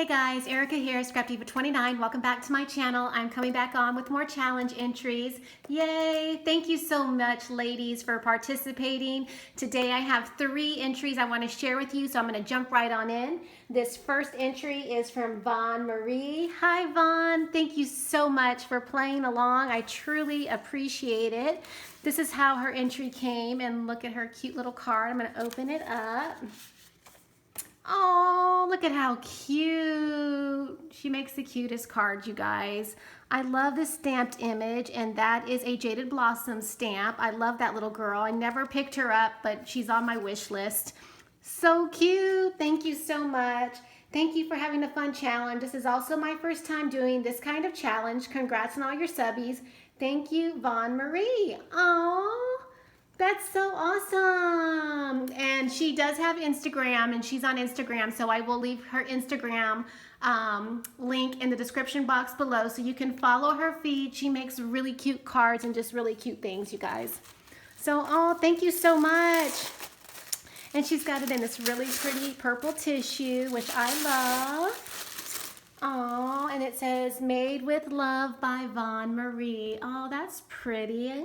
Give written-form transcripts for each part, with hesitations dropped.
Hey guys, Erica here, Scrapdivatwentynine. Welcome back to my channel. I'm coming back on with more challenge entries. Yay! Thank you so much, ladies, for participating. Today I have 3 entries I want to share with you, so I'm going to jump right on in. This first entry is from Vaughn Marie. Hi, Vaughn. Thank you so much for playing along. I truly appreciate it. This is how her entry came, and look at her cute little card. I'm going to open it up. Oh, look at how cute. She makes the cutest cards, you guys. I love this stamped image, and that is a Jaded Blossom stamp. I love that little girl. I never picked her up, but she's on my wish list. So cute. Thank you so much. Thank you for having a fun challenge. This is also my first time doing this kind of challenge. Congrats on all your subbies. Thank you, Vaughn Marie. Aww. That's so awesome. And she does have Instagram, and she's on Instagram, so I will leave her Instagram link in the description box below so you can follow her feed. She makes really cute cards and just really cute things, you guys. So, oh, thank you so much. And she's got it in this really pretty purple tissue, which I love. Oh, and it says, "Made with Love" by Vaughn Marie. Oh, that's pretty.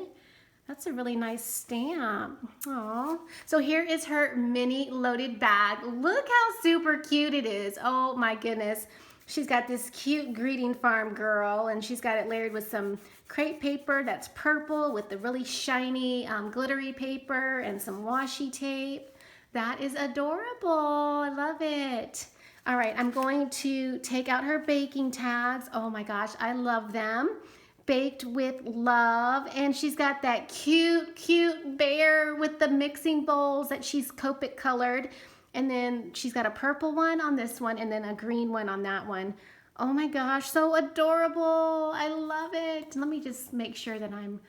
That's a really nice stamp. Aww. So here is her mini loaded bag. Look how super cute it is. Oh my goodness. She's got this cute greeting farm girl, and she's got it layered with some crepe paper that's purple with the really shiny glittery paper and some washi tape. That is adorable. I love it. All right, I'm going to take out her baking tags. Oh my gosh, I love them. Baked with Love, and she's got that cute bear with the mixing bowls that she's Copic colored, and then she's got a purple one on this one and then a green one on that one. Oh my gosh, so adorable. I love it. Let me just make sure that I'm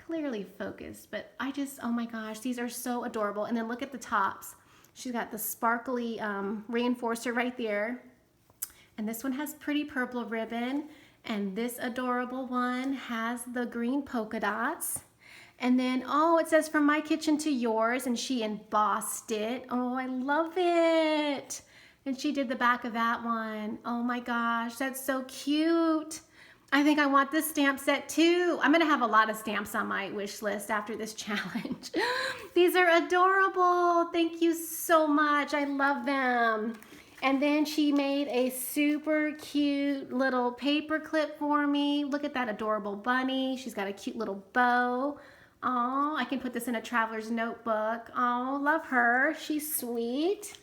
clearly focused, but oh my gosh, these are so adorable. And then look at the tops. She's got the sparkly reinforcer right there, and this one has pretty purple ribbon. And this adorable one has the green polka dots. And then, oh, it says "From my kitchen to yours," and she embossed it. Oh, I love it. And she did the back of that one. Oh my gosh, that's so cute. I think I want this stamp set too. I'm gonna have a lot of stamps on my wish list after this challenge. These are adorable. Thank you so much. I love them. And then she made a super cute little paper clip for me. Look at that adorable bunny. She's got a cute little bow. Oh, I can put this in a traveler's notebook. Oh, love her. She's sweet.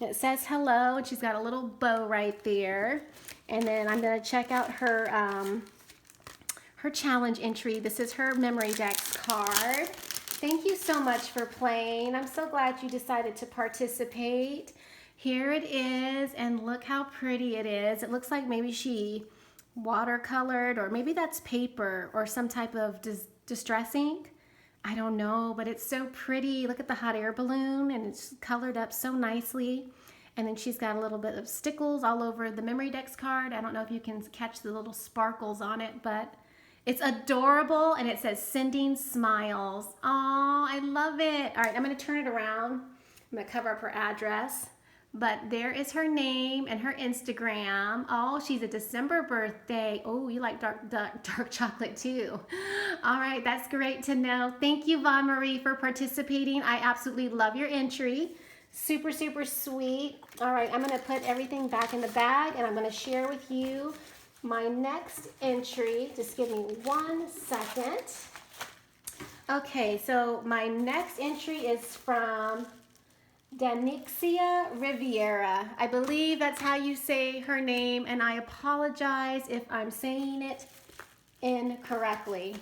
It says hello, and she's got a little bow right there. And then I'm gonna check out her challenge entry. This is her memory dex card. Thank you so much for playing. I'm so glad you decided to participate. Here it is, and look how pretty it is. It looks like maybe she watercolored, or maybe that's paper or some type of distress ink. I don't know, but it's so pretty. Look at the hot air balloon, and it's colored up so nicely. And then she's got a little bit of stickles all over the memory dex card. I don't know if you can catch the little sparkles on it, but it's adorable, and it says "Sending Smiles." Oh, I love it. All right, I'm gonna turn it around. I'm gonna cover up her address. But there is her name and her Instagram. Oh, she's a December birthday. Oh, you like dark chocolate too. All right, that's great to know. Thank you, Vaughn Marie, for participating. I absolutely love your entry. Super, super sweet. All right, I'm gonna put everything back in the bag, and I'm gonna share with you my next entry. Just give me 1 second. Okay, so my next entry is from Danixa Rivera. I believe that's how you say her name, and I apologize if I'm saying it incorrectly.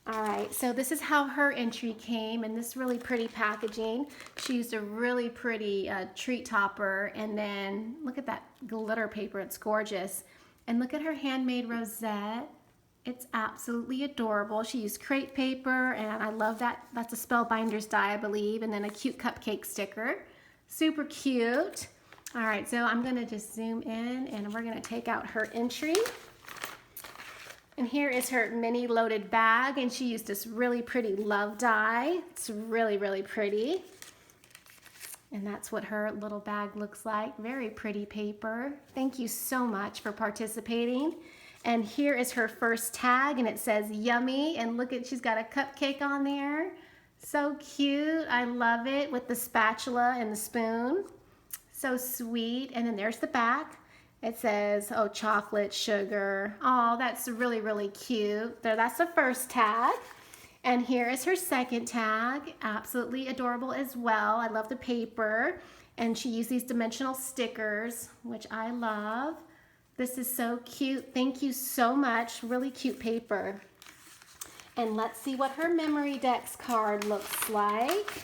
All right, so this is how her entry came in this really pretty packaging. She used a really pretty treat topper, and then look at that glitter paper. It's gorgeous. And look at her handmade rosette. It's absolutely adorable. She used crepe paper, and I love that. That's a Spellbinders die, I believe, and then a cute cupcake sticker. Super cute. All right, so I'm gonna just zoom in, and we're gonna take out her entry. And here is her mini loaded bag, and she used this really pretty love die. It's really, really pretty. And that's what her little bag looks like. Very pretty paper. Thank you so much for participating. And here is her first tag, and it says yummy. And look at, she's got a cupcake on there. So cute. I love it with the spatula and the spoon. So sweet. And then there's the back. It says, oh, chocolate, sugar. Oh, that's really, really cute. There, that's the first tag. And here is her second tag. Absolutely adorable as well. I love the paper. And she used these dimensional stickers, which I love. This is so cute. Thank you so much. Really cute paper. And let's see what her memory dex card looks like.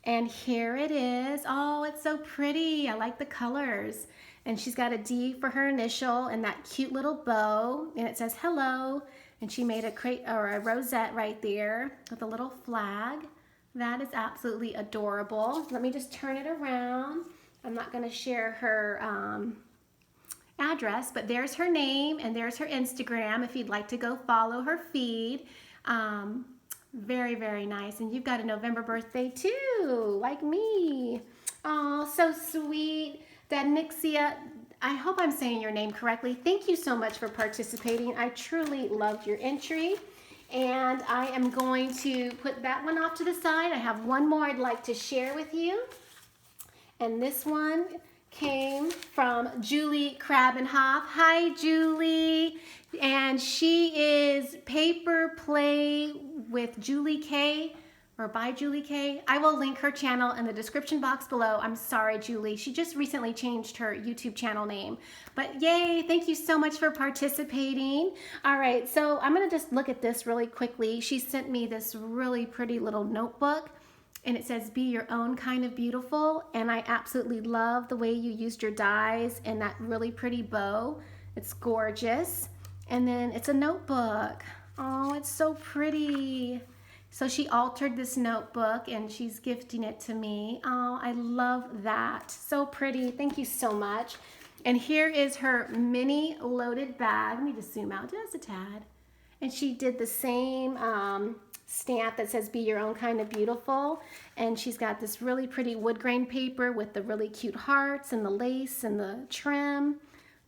And here it is. Oh, it's so pretty. I like the colors. And she's got a D for her initial and that cute little bow. And it says hello. And she made a crate or a rosette right there with a little flag. That is absolutely adorable. Let me just turn it around. I'm not going to share her address, but there's her name and there's her Instagram if you'd like to go follow her feed. Very, very nice. And you've got a November birthday too, like me. Oh, so sweet. Danixa, I hope I'm saying your name correctly. Thank you so much for participating. I truly loved your entry. And I am going to put that one off to the side. I have one more I'd like to share with you. And this one came from Julie Krabenhoff. Hi, Julie. And she is Paper Play with Julie K, or by Julie K. I will link her channel in the description box below. I'm sorry, Julie. She just recently changed her YouTube channel name. But yay, thank you so much for participating. All right, so I'm gonna just look at this really quickly. She sent me this really pretty little notebook, and it says, be your own kind of beautiful. And I absolutely love the way you used your dies and that really pretty bow. It's gorgeous. And then it's a notebook. Oh, it's so pretty. So she altered this notebook and she's gifting it to me. Oh, I love that. So pretty. Thank you so much. And here is her mini loaded bag. Let me just zoom out just a tad. And she did the same stamp that says be your own kind of beautiful. And she's got this really pretty wood grain paper with the really cute hearts and the lace and the trim.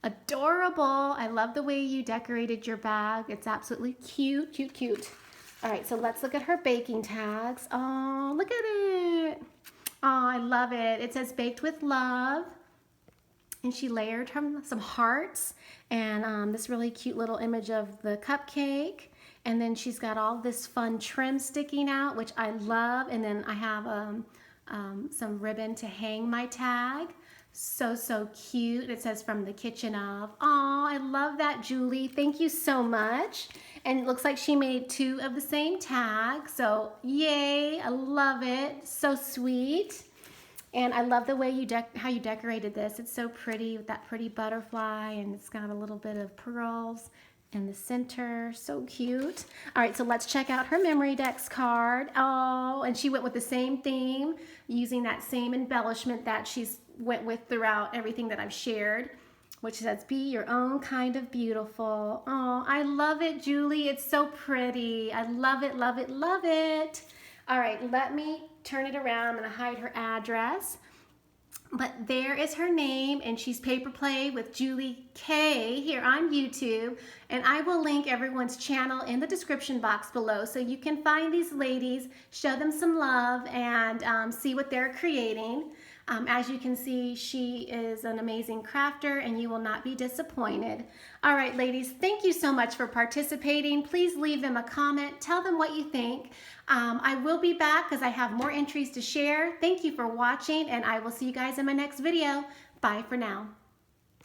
Adorable. I love the way you decorated your bag. It's absolutely cute, cute, cute. All right, so let's look at her baking tags. Oh, look at it. Oh, I love it. It says baked with love. And she layered some hearts and this really cute little image of the cupcake. And then she's got all this fun trim sticking out, which I love. And then I have some ribbon to hang my tag. So, so cute. It says from the kitchen of. Oh, I love that, Julie. Thank you so much. And it looks like she made 2 of the same tag. So, yay. I love it. So sweet. And I love the way how you decorated this. It's so pretty with that pretty butterfly. And it's got a little bit of pearls in the center. So cute. All right, so let's check out her memory dex card. Oh, and she went with the same theme, using that same embellishment that she's went with throughout everything that I've shared, which says be your own kind of beautiful. Oh, I love it, Julie. It's so pretty. I love it, love it, love it. All right, let me turn it around. I'm gonna hide her address. But there is her name, and she's Paper Play with Julie K here on YouTube. And I will link everyone's channel in the description box below so you can find these ladies, show them some love, and see what they're creating. As you can see, she is an amazing crafter and you will not be disappointed. All right, ladies, thank you so much for participating. Please leave them a comment. Tell them what you think. I will be back because I have more entries to share. Thank you for watching, and I will see you guys in my next video. Bye for now.